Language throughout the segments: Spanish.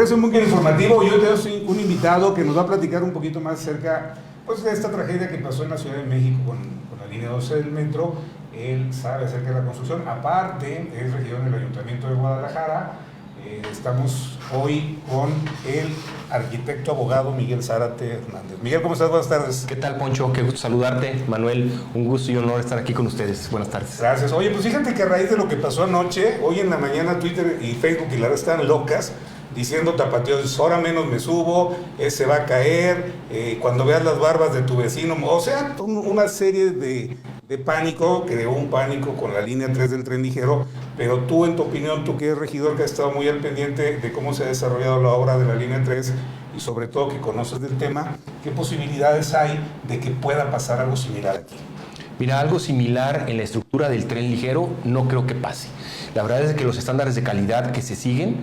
Es un búnker informativo. Hoy tenemos un invitado que nos va a platicar un poquito más acerca pues, de esta tragedia que pasó en la Ciudad de México con la línea 12 del metro. Él sabe acerca de la construcción. Aparte, es regidor del Ayuntamiento de Guadalajara. Estamos hoy con el arquitecto abogado Miguel Zárate Hernández. Miguel, ¿cómo estás? Buenas tardes. ¿Qué tal, Poncho? Qué gusto saludarte. Manuel, un gusto y honor estar aquí con ustedes. Buenas tardes. Gracias. Oye, pues fíjate que a raíz de lo que pasó anoche, hoy en la mañana Twitter y Facebook y la red están locas, diciendo tapatíos, ahora menos me subo, se va a caer, cuando veas las barbas de tu vecino, o sea, una serie de pánico, creó un pánico con la línea 3 del tren ligero, pero tú, en tu opinión, tú que eres regidor, que has estado muy al pendiente de cómo se ha desarrollado la obra de la línea 3 y sobre todo que conoces del tema, ¿qué posibilidades hay de que pueda pasar algo similar aquí? Mira, algo similar en la estructura del tren ligero no creo que pase. La verdad es que los estándares de calidad que se siguen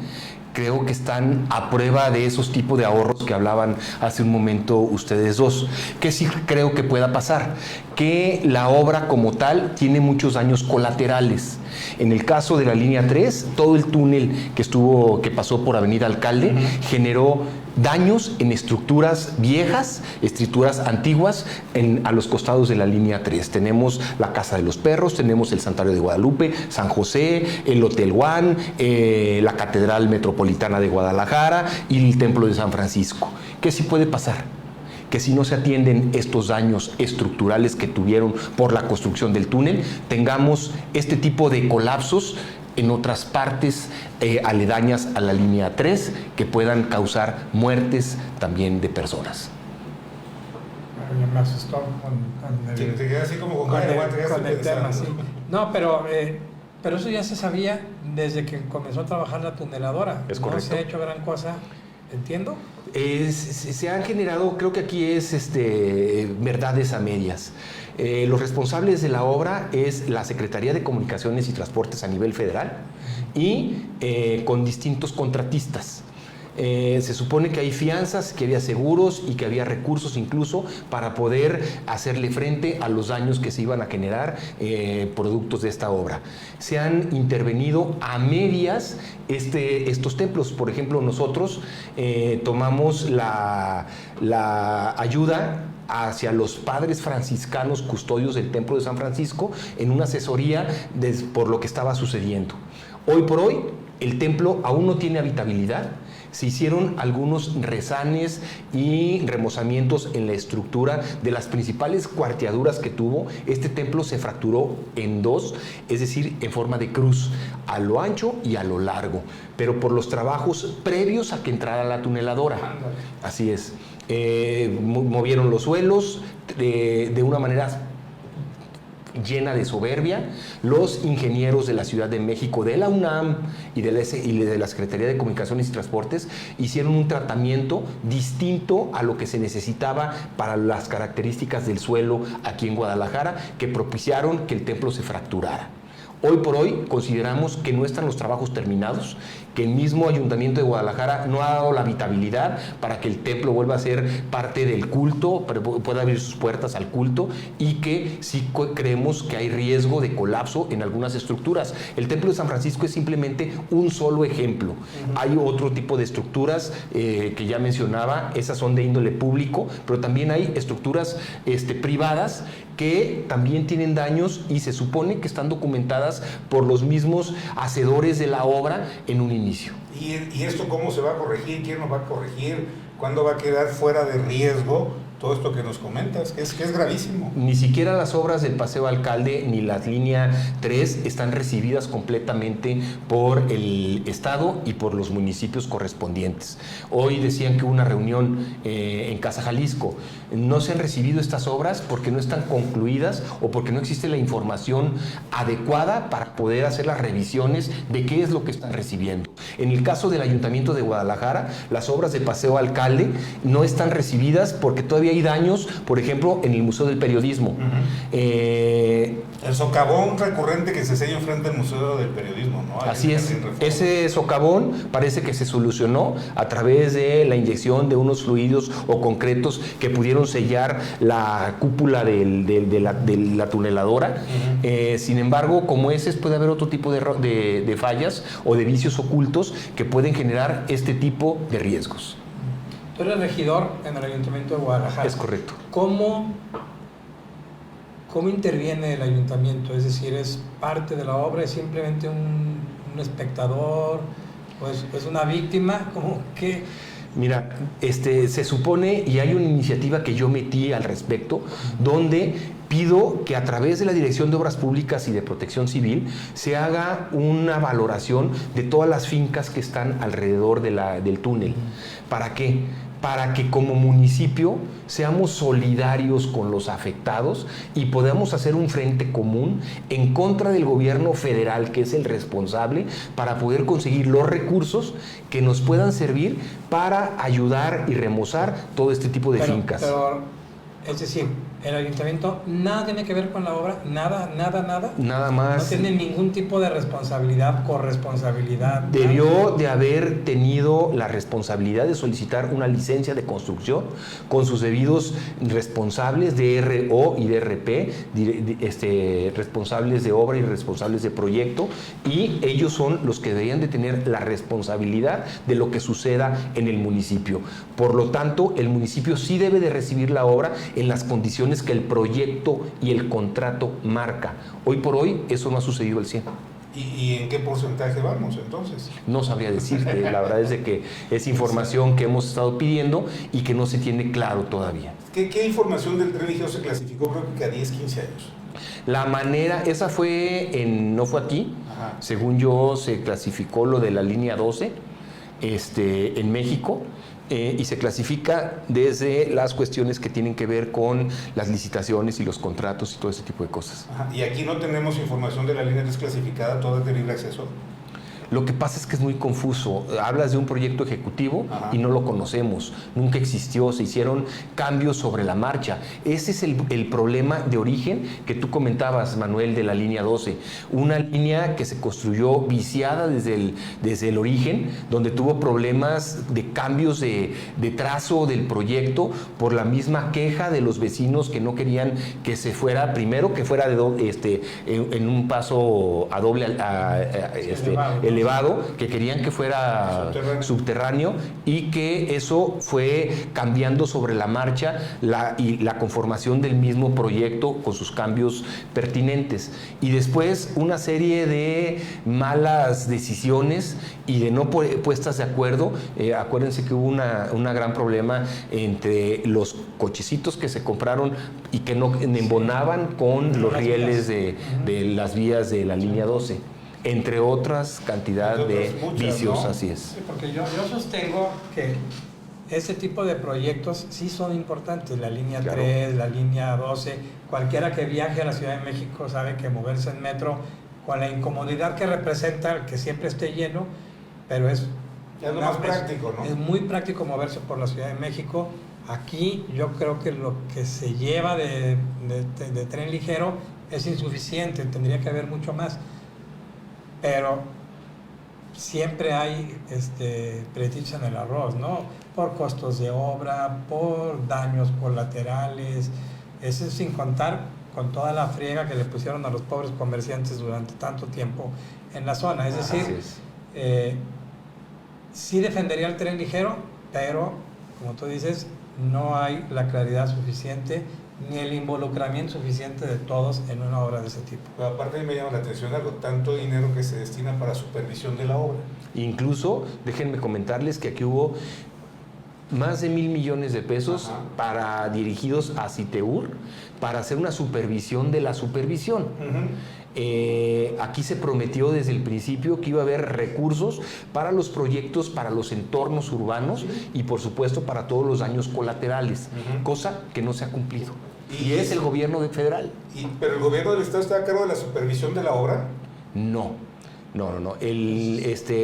creo que están a prueba de esos tipos de ahorros que hablaban hace un momento ustedes dos. ¿Qué sí creo que pueda pasar? Que la obra como tal tiene muchos daños colaterales. En el caso de la línea 3, todo el túnel que pasó por Avenida Alcalde generó daños en estructuras viejas, estructuras antiguas a los costados de la línea 3. Tenemos la Casa de los Perros, tenemos el Santuario de Guadalupe, San José, el Hotel One, la Catedral Metropolitana de Guadalajara y el Templo de San Francisco. ¿Qué sí puede pasar? Que si no se atienden estos daños estructurales que tuvieron por la construcción del túnel, tengamos este tipo de colapsos en otras partes aledañas a la línea 3 que puedan causar muertes también de personas. Me asustó con el, te quedé así como con el tema, sí. No, pero eso ya se sabía desde que comenzó a trabajar la tuneladora. Es correcto. No se ha hecho gran cosa, ¿entiendo? Se han generado, creo que aquí es verdades a medias. Los responsables de la obra es la Secretaría de Comunicaciones y Transportes a nivel federal y con distintos contratistas. Se supone que hay fianzas, que había seguros y que había recursos incluso para poder hacerle frente a los daños que se iban a generar productos de esta obra. Se han intervenido a medias estos templos. Por ejemplo, nosotros tomamos la ayuda hacia los padres franciscanos custodios del Templo de San Francisco en una asesoría por lo que estaba sucediendo. Hoy por hoy, el templo aún no tiene habitabilidad. Se hicieron algunos rezanes y remozamientos en la estructura de las principales cuarteaduras que tuvo. Este templo se fracturó en dos, es decir, en forma de cruz, a lo ancho y a lo largo, pero por los trabajos previos a que entrara la tuneladora. Así es. Movieron los suelos de una manera llena de soberbia. Los ingenieros de la Ciudad de México, de la UNAM y de la Secretaría de Comunicaciones y Transportes hicieron un tratamiento distinto a lo que se necesitaba para las características del suelo aquí en Guadalajara, que propiciaron que el templo se fracturara. Hoy por hoy consideramos que no están los trabajos terminados, que el mismo Ayuntamiento de Guadalajara no ha dado la habitabilidad para que el templo vuelva a ser parte del culto, pueda abrir sus puertas al culto, y que sí creemos que hay riesgo de colapso en algunas estructuras. El Templo de San Francisco es simplemente un solo ejemplo. Hay otro tipo de estructuras que ya mencionaba, esas son de índole público, pero también hay estructuras privadas que también tienen daños y se supone que están documentadas por los mismos hacedores de la obra en un inicio. ¿Y esto cómo se va a corregir? ¿Quién nos va a corregir? ¿Cuándo va a quedar fuera de riesgo todo esto que nos comentas? Que es gravísimo. Ni siquiera las obras del Paseo Alcalde ni la línea 3 están recibidas completamente por el Estado y por los municipios correspondientes. Hoy decían que hubo una reunión en Casa Jalisco. No se han recibido estas obras porque no están concluidas o porque no existe la información adecuada para poder hacer las revisiones de qué es lo que están recibiendo. En el caso del Ayuntamiento de Guadalajara, las obras de Paseo Alcalde no están recibidas porque todavía todavía hay daños, por ejemplo, en el Museo del Periodismo. El socavón recurrente que se sella enfrente al Museo del Periodismo, ¿no? Así es. Ese socavón parece que se solucionó a través de la inyección de unos fluidos o concretos que pudieron sellar la cúpula de la tuneladora. Sin embargo, como ese, puede haber otro tipo de fallas o de vicios ocultos que pueden generar este tipo de riesgos. Tú eres regidor en el Ayuntamiento de Guadalajara. Es correcto. ¿Cómo interviene el ayuntamiento? Es decir, ¿es parte de la obra? ¿Es simplemente un espectador? ¿O es una víctima? ¿Cómo qué? Mira, se supone, y hay una iniciativa que yo metí al respecto, donde pido que a través de la Dirección de Obras Públicas y de Protección Civil se haga una valoración de todas las fincas que están alrededor del túnel. ¿Para qué? Para que como municipio seamos solidarios con los afectados y podamos hacer un frente común en contra del gobierno federal, que es el responsable, para poder conseguir los recursos que nos puedan servir para ayudar y remozar todo este tipo de fincas. Es decir, el ayuntamiento nada tiene que ver con la obra, nada. Nada más. No tiene ningún tipo de responsabilidad, corresponsabilidad. Debió de haber tenido la responsabilidad de solicitar una licencia de construcción con sus debidos responsables de RO y de RP, responsables de obra y responsables de proyecto, y ellos son los que deberían de tener la responsabilidad de lo que suceda en el municipio. Por lo tanto, el municipio sí debe de recibir la obra en las condiciones que el proyecto y el contrato marca. Hoy por hoy eso no ha sucedido al 100%. ¿Y en qué porcentaje vamos entonces? No sabría decirte, la verdad es de que es información que hemos estado pidiendo y que no se tiene claro todavía. ¿Qué información del tren ligero se clasificó? Creo que a 10, 15 años. La manera, esa no fue aquí. Ajá. Según yo, se clasificó lo de la línea 12 en México. Y se clasifica desde las cuestiones que tienen que ver con las licitaciones y los contratos y todo ese tipo de cosas. Ajá. Y aquí no tenemos información de la línea desclasificada, todo es de libre acceso. Lo que pasa es que es muy confuso. Hablas de un proyecto ejecutivo Ajá. y no lo conocemos. Nunca existió, se hicieron cambios sobre la marcha. Ese es el problema de origen que tú comentabas, Manuel, de la línea 12. Una línea que se construyó viciada desde el origen, donde tuvo problemas de cambios de trazo del proyecto por la misma queja de los vecinos que no querían que se fuera, primero que fuera en un paso a doble elevado, que querían que fuera subterráneo y que eso fue cambiando sobre la marcha y la conformación del mismo proyecto con sus cambios pertinentes. Y después una serie de malas decisiones y de no puestas de acuerdo. Acuérdense que hubo una gran problema entre los cochecitos que se compraron y que no embonaban con los rieles de las vías de la línea 12. Entre otras cantidad de vicios, ¿no? Así es. Sí, porque yo sostengo que ese tipo de proyectos sí son importantes, la línea 3, la línea 12, cualquiera que viaje a la Ciudad de México sabe que moverse en metro, con la incomodidad que representa el que siempre esté lleno, pero es lo más práctico, ¿no? Es muy práctico moverse por la Ciudad de México. Aquí yo creo que lo que se lleva de tren ligero es insuficiente, tendría que haber mucho más. Pero siempre hay pretiches en el arroz, ¿no? Por costos de obra, por daños colaterales, eso sin contar con toda la friega que le pusieron a los pobres comerciantes durante tanto tiempo en la zona. Es decir, sí defendería el tren ligero, pero como tú dices, no hay la claridad suficiente ni el involucramiento suficiente de todos en una obra de ese tipo. Pero aparte me llama la atención algo, tanto dinero que se destina para supervisión de la obra. Incluso, déjenme comentarles que aquí hubo más de 1,000 millones de pesos dirigidos a CITEUR para hacer una supervisión de la supervisión. Aquí se prometió desde el principio que iba a haber recursos para los proyectos, para los entornos urbanos y por supuesto para todos los daños colaterales, cosa que no se ha cumplido. Y es el gobierno federal. ¿Pero el gobierno del estado está a cargo de la supervisión de la obra? No. No.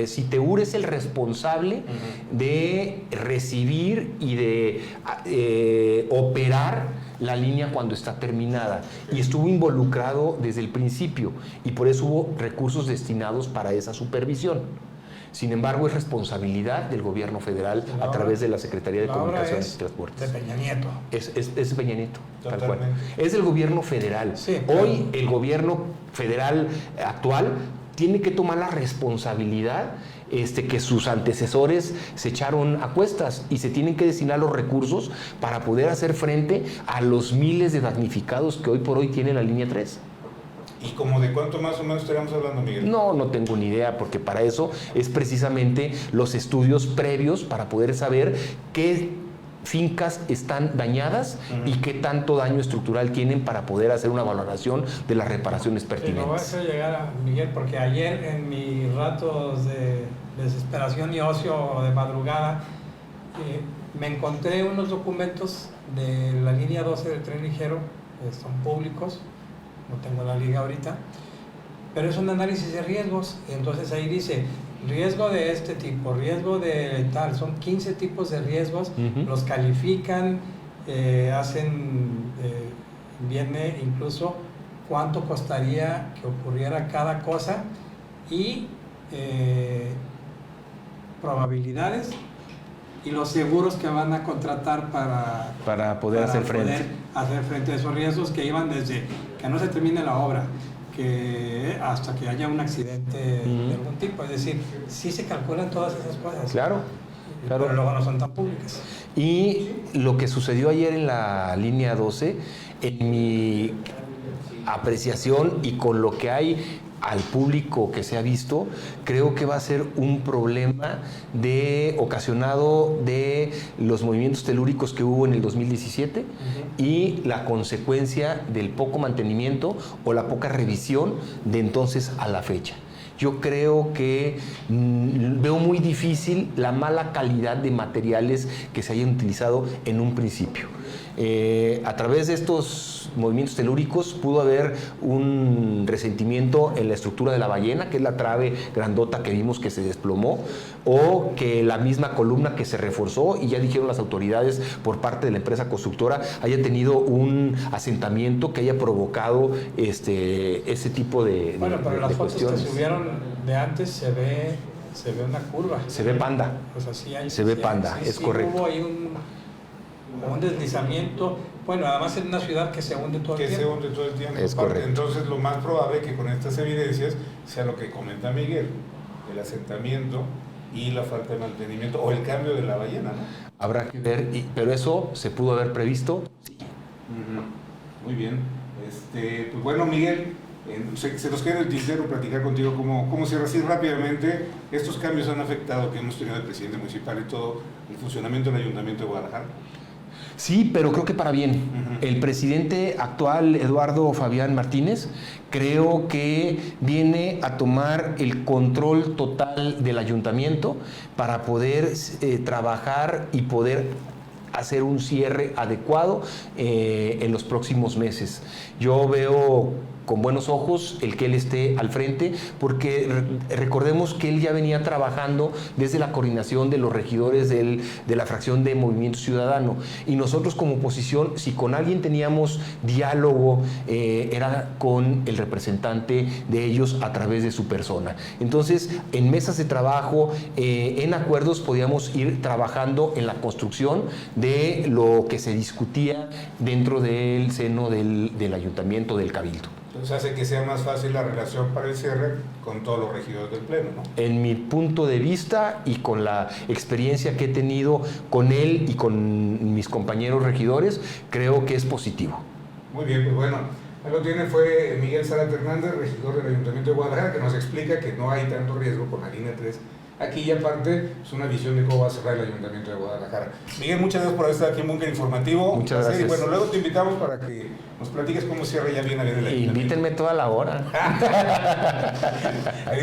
Citeur es el responsable de recibir y de operar la línea cuando está terminada. Y estuvo involucrado desde el principio. Y por eso hubo recursos destinados para esa supervisión. Sin embargo, es responsabilidad del gobierno federal a través de la Secretaría de Comunicaciones y Transportes. De Peña Nieto. Es Peña Nieto, tal cual. Totalmente. Es el gobierno federal. Sí, Hoy el gobierno federal actual tiene que tomar la responsabilidad que sus antecesores se echaron a cuestas y se tienen que destinar los recursos para poder hacer frente a los miles de damnificados que hoy por hoy tiene la línea 3. ¿Y como de cuánto más o menos estaríamos hablando, Miguel? No tengo ni idea, porque para eso es precisamente los estudios previos para poder saber qué fincas están dañadas y qué tanto daño estructural tienen para poder hacer una valoración de las reparaciones pertinentes. Lo voy a hacer llegar a Miguel, porque ayer en mis ratos de desesperación y ocio de madrugada me encontré unos documentos de la línea 12 del tren ligero, son públicos. No tengo la liga ahorita, pero es un análisis de riesgos. Entonces ahí dice, riesgo de este tipo, riesgo de tal, son 15 tipos de riesgos, los califican, viene incluso cuánto costaría que ocurriera cada cosa y probabilidades y los seguros que van a contratar para poder hacer frente a esos riesgos que iban desde que no se termine la obra hasta que haya un accidente de algún tipo. Es decir, sí se calculan todas esas cosas. Claro. Pero luego no son tan públicas. Y lo que sucedió ayer en la línea 12, en mi apreciación y con lo que hay al público que se ha visto, creo que va a ser un problema ocasionado de los movimientos telúricos que hubo en el 2017 y la consecuencia del poco mantenimiento o la poca revisión de entonces a la fecha. Yo creo que veo muy difícil la mala calidad de materiales que se hayan utilizado en un principio. A través de estos movimientos telúricos pudo haber un resentimiento en la estructura de la ballena, que es la trave grandota que vimos que se desplomó, o que la misma columna que se reforzó, y ya dijeron las autoridades por parte de la empresa constructora, haya tenido un asentamiento que haya provocado ese tipo de Bueno, pero las fotos cuestiones. que subieron de antes se ve una curva. Se ve panda. O sea, sí hay, se ve panda, es correcto. Hubo ahí un deslizamiento. Bueno, además en una ciudad que se hunde todo el tiempo. Que se hunde todo el tiempo. Es correcto. Entonces, lo más probable es que con estas evidencias sea lo que comenta Miguel, el asentamiento y la falta de mantenimiento o el cambio de la ballena, ¿no? Habrá que ver, pero eso se pudo haber previsto. Muy bien. Pues bueno, Miguel, se nos queda el tintero platicar contigo cómo cierra así rápidamente. Estos cambios han afectado que hemos tenido el presidente municipal y todo el funcionamiento del Ayuntamiento de Guadalajara. Sí, pero creo que para bien. El presidente actual, Eduardo Fabián Martínez, creo que viene a tomar el control total del ayuntamiento para poder trabajar y poder hacer un cierre adecuado en los próximos meses. Yo veo con buenos ojos el que él esté al frente, porque recordemos que él ya venía trabajando desde la coordinación de los regidores de la fracción de Movimiento Ciudadano, y nosotros como oposición, si con alguien teníamos diálogo, era con el representante de ellos a través de su persona. Entonces, en mesas de trabajo, en acuerdos, podíamos ir trabajando en la construcción de lo que se discutía dentro del seno del ayuntamiento, del cabildo. Entonces hace que sea más fácil la relación para el cierre con todos los regidores del Pleno, ¿no? En mi punto de vista y con la experiencia que he tenido con él y con mis compañeros regidores, creo que es positivo. Muy bien, pues bueno, ahí lo tiene, fue Miguel Zárate Hernández, regidor del Ayuntamiento de Guadalajara, que nos explica que no hay tanto riesgo con la línea 3. Aquí y aparte es una visión de cómo va a cerrar el Ayuntamiento de Guadalajara. Miguel, muchas gracias por haber estado aquí en Búnker Informativo. Muchas gracias. Y bueno, luego te invitamos para que nos platiques cómo cierra ya bien el Ayuntamiento. Invítenme toda la hora.